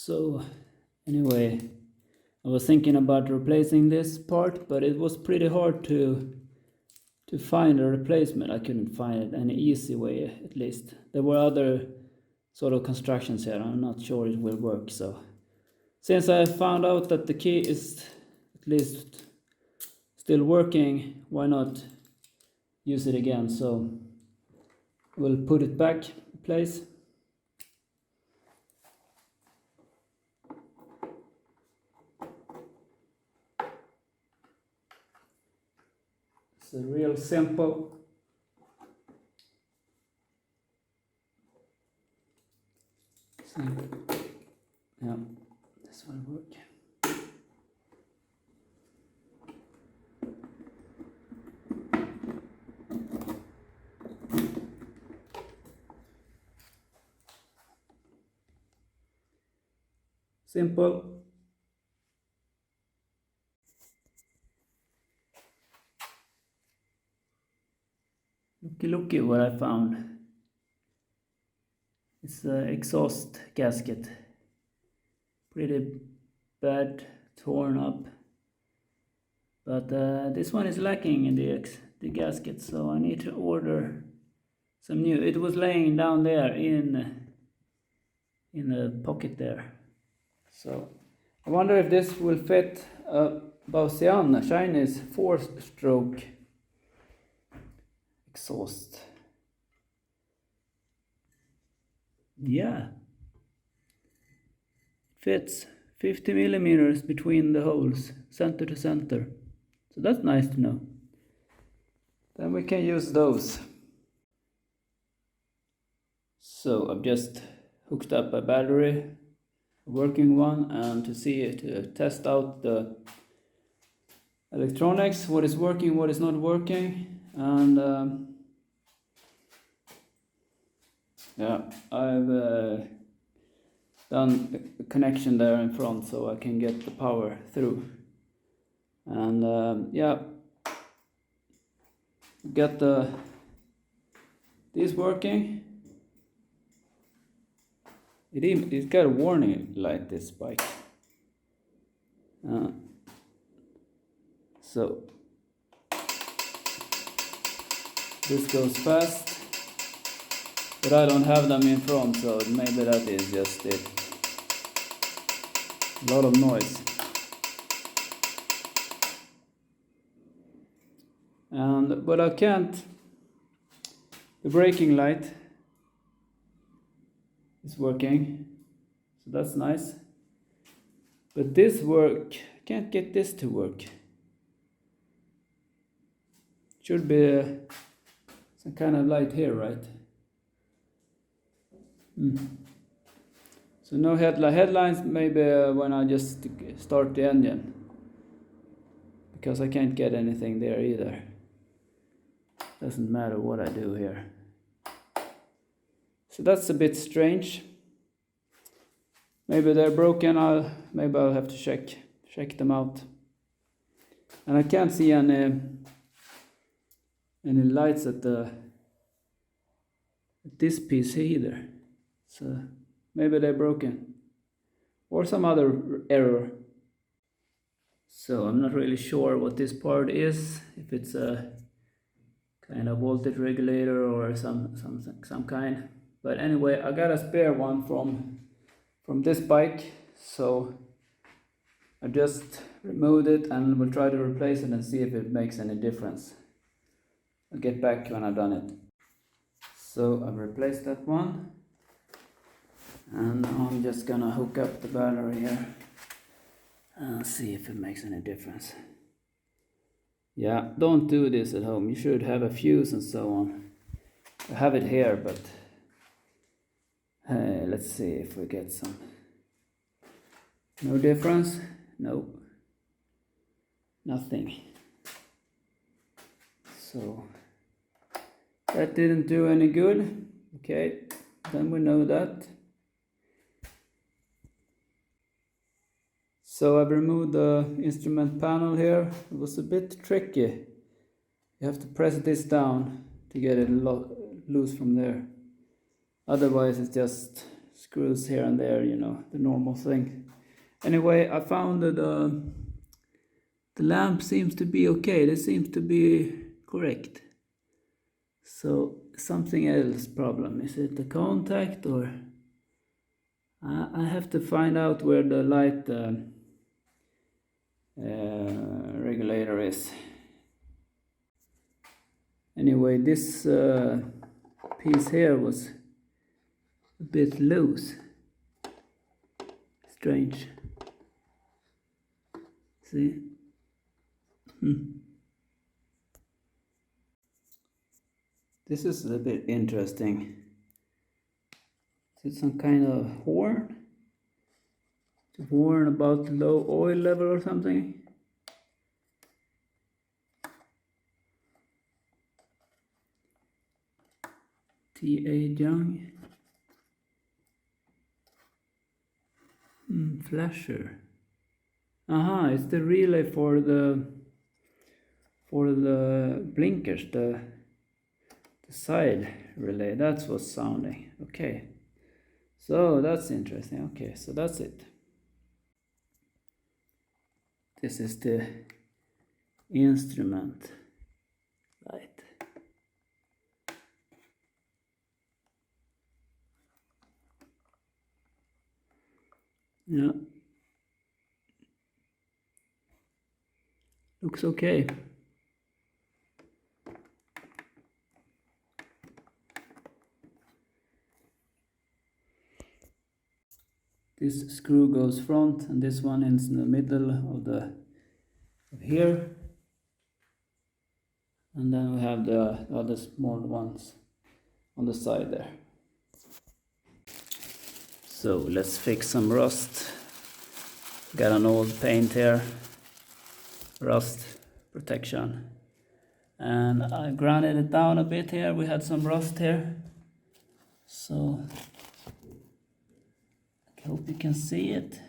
So anyway, I was thinking about replacing this part, but it was pretty hard to find a replacement. I couldn't find any easy way, at least. There were other sort of constructions here. I'm not sure it will work. So since I found out that the key is at least still working, why not use it again? So we'll put it back in place. It's a real simple. Yeah, this will work. Simple. Looky what I found. It's an exhaust gasket. Pretty bad, torn up. But this one is lacking in the gasket, so I need to order some new. It was laying down there in the pocket there. So I wonder if this will fit a Bausian Chinese 4-stroke exhaust. Yeah, fits 50 millimeters between the holes, center to center. So that's nice to know. Then we can use those. So I've just hooked up a battery, a working one, and to test out the electronics, what is working, what is not working, and yeah, I've done a connection there in front so I can get the power through. And yeah, get this working. It's got a warning light, this bike. So this goes fast, but I don't have them in front, so maybe that is just it. A lot of noise. But I can't. The braking light is working, so that's nice. But this can't get this to work. Should be some kind of light here, right? So no headlines, maybe when I just start the engine, because I can't get anything there either. Doesn't matter what I do here. So that's a bit strange. Maybe they're broken. Maybe I'll have to check them out. And I can't see any lights at this piece either. So maybe they're broken, or some other error. So I'm not really sure what this part is, if it's a kind of voltage regulator or some kind. But anyway, I got a spare one from this bike, so I just removed it and will try to replace it and see if it makes any difference. I'll get back when I've done it. So I've replaced that one, and now I'm just gonna hook up the battery here and see if it makes any difference. Yeah, don't do this at home. You should have a fuse and so on. I have it here, but let's see if we get some. No difference? No. Nothing. So that didn't do any good. Okay, then we know that. So I've removed the instrument panel here. It was a bit tricky. You have to press this down to get it loose from there. Otherwise it's just screws here and there, you know, the normal thing. Anyway, I found that the lamp seems to be okay. This seems to be correct. So something else problem. Is it the contact, or I have to find out where the light regulator is. Anyway, this piece here was a bit loose. Strange. See? This is a bit interesting. Is it some kind of horn? To warn about low oil level or something? T.A. Young. Flasher. Aha, it's the relay for the blinkers, the side relay. That's what's sounding. Okay. So that's interesting. Okay, so that's it. This is the instrument light. Yeah. Looks okay. This screw goes front, and this one is in the middle of here. And then we have the other small ones on the side there. So let's fix some rust. Got an old paint here, rust protection, and I grinded it down a bit here. We had some rust here, so I hope you can see it.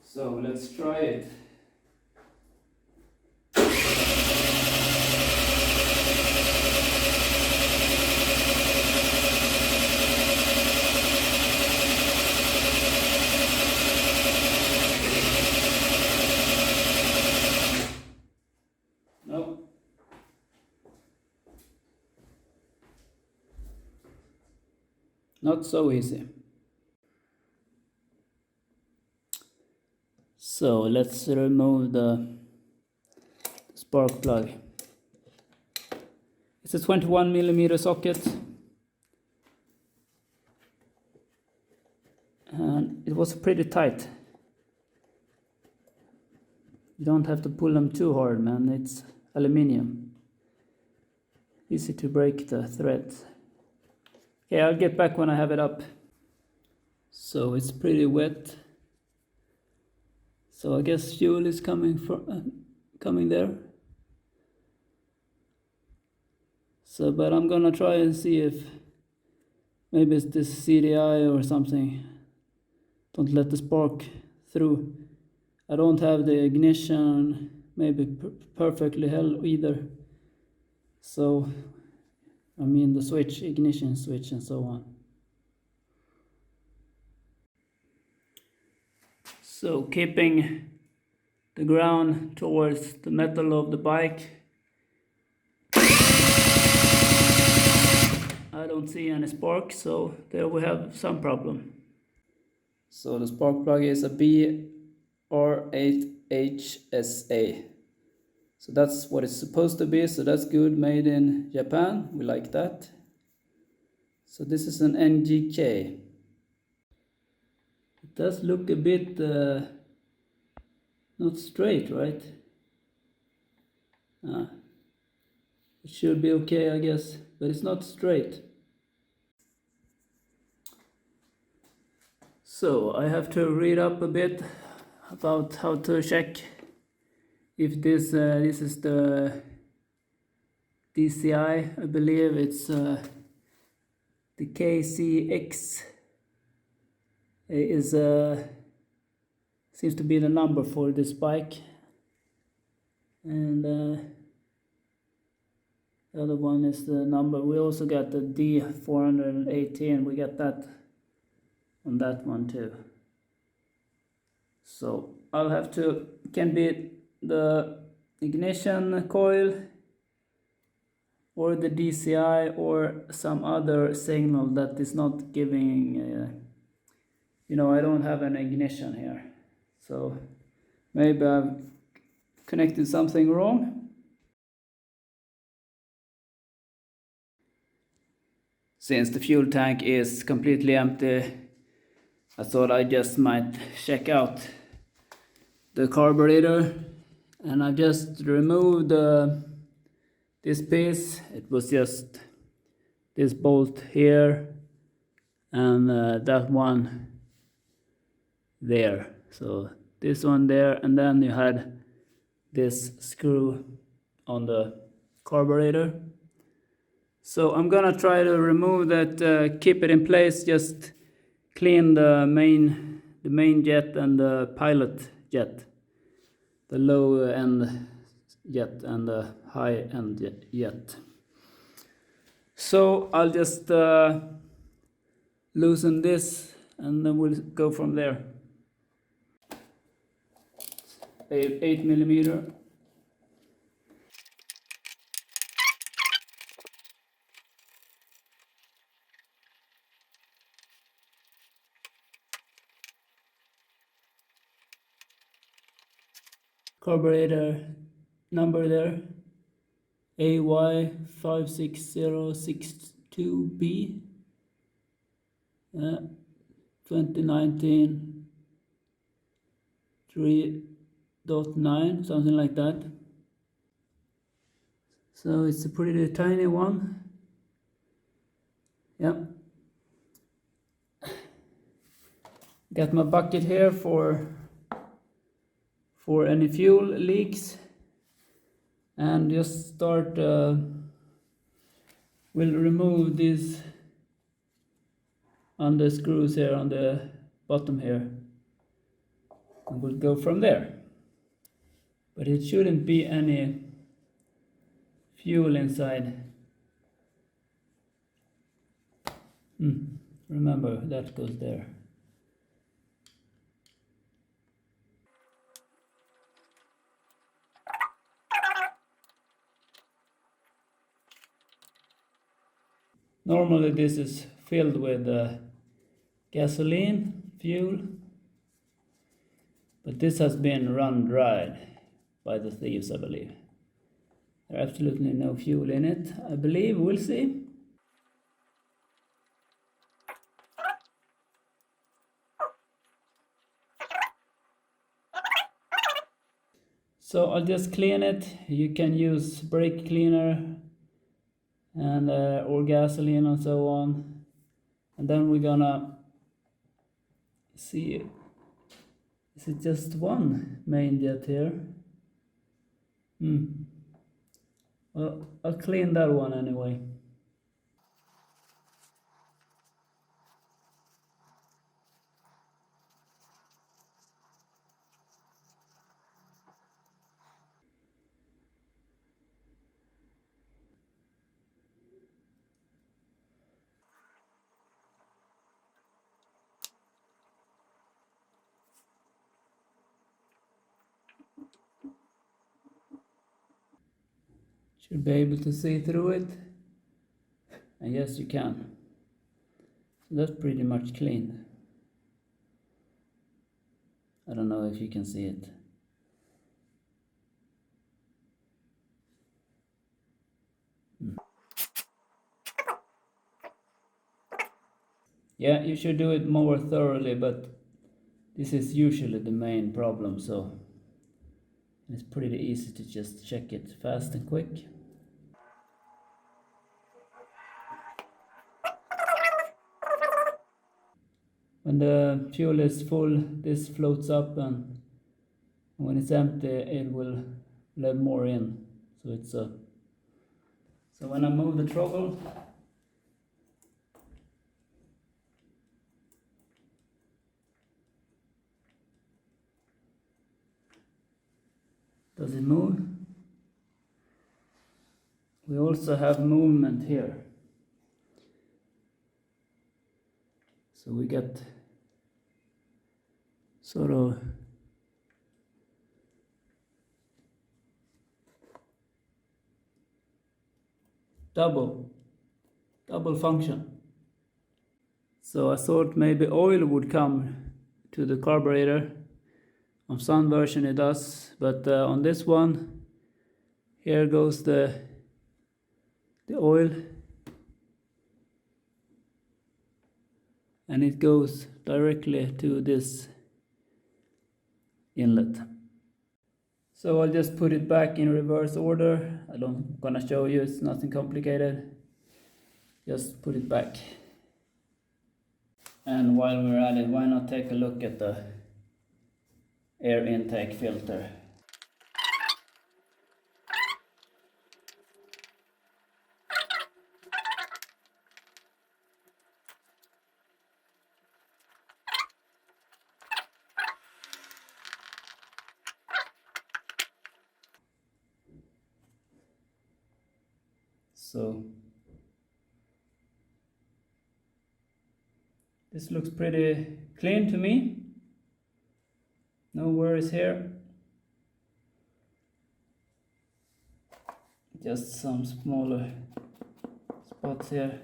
So let's try it. No. Not so easy. So let's remove the spark plug. It's a 21mm socket, and it was pretty tight. You don't have to pull them too hard, man. It's aluminium. Easy to break the threads. Okay, I'll get back when I have it up. So it's pretty wet. So I guess fuel is coming there. So, but I'm gonna try and see if maybe it's this CDI or something. Don't let the spark through. I don't have the ignition maybe perfectly held either. So, I mean the switch, ignition switch and so on. So keeping the ground towards the metal of the bike. I don't see any spark, so there we have some problem. So the spark plug is a BR8HSA. So that's what it's supposed to be, so that's good, made in Japan, we like that. So this is an NGK. It does look a bit not straight, right? It should be okay, I guess, but it's not straight. So I have to read up a bit about how to check if this is the DCI, I believe it's the KCX is seems to be the number for this bike, and the other one is the number. We also got the D418. We got that on that one too. So I'll have to, can be the ignition coil or the DCI or some other signal that is not giving, you know, I don't have an ignition here. So maybe I've connected something wrong. Since the fuel tank is completely empty, I thought I just might check out the carburetor, and I just removed this piece. It was just this bolt here and that one there. So this one there, and then you had this screw on the carburetor. So I'm gonna try to remove that, keep it in place, just clean the main jet and the pilot jet, the low end jet and the high end jet. So I'll just loosen this and then we'll go from there. 8 millimeter. Carburetor number there, AY56062B, 2019 3.9, something like that. So it's a pretty tiny one. Yeah. Got my bucket here for any fuel leaks, and just start, we'll remove these on the screws here on the bottom here, and we'll go from there. But it shouldn't be any fuel inside. Remember, that goes there. Normally this is filled with gasoline, fuel, but this has been run dry by the thieves, I believe. There's absolutely no fuel in it, I believe. We'll see. So I'll just clean it. You can use brake cleaner and or gasoline and so on, and then we're gonna see, is it just one main jet here? Well, I'll clean that one anyway. Should be able to see through it, and yes, you can. So that's pretty much clean. I don't know if you can see it. Yeah, you should do it more thoroughly, but this is usually the main problem, so it's pretty easy to just check it fast and quick. When the fuel is full, this floats up, and when it's empty, it will let more in. So it's a so when I move the throttle, does it move? We also have movement here. So we get sort of double function. So I thought maybe oil would come to the carburetor. On some version it does, but on this one, here goes the oil, and it goes directly to this inlet. So I'll just put it back in reverse order. I don't gonna show you, it's nothing complicated. Just put it back. And while we're at it, why not take a look at the air intake filter. So this looks pretty clean to me. No worries here. Just some smaller spots here.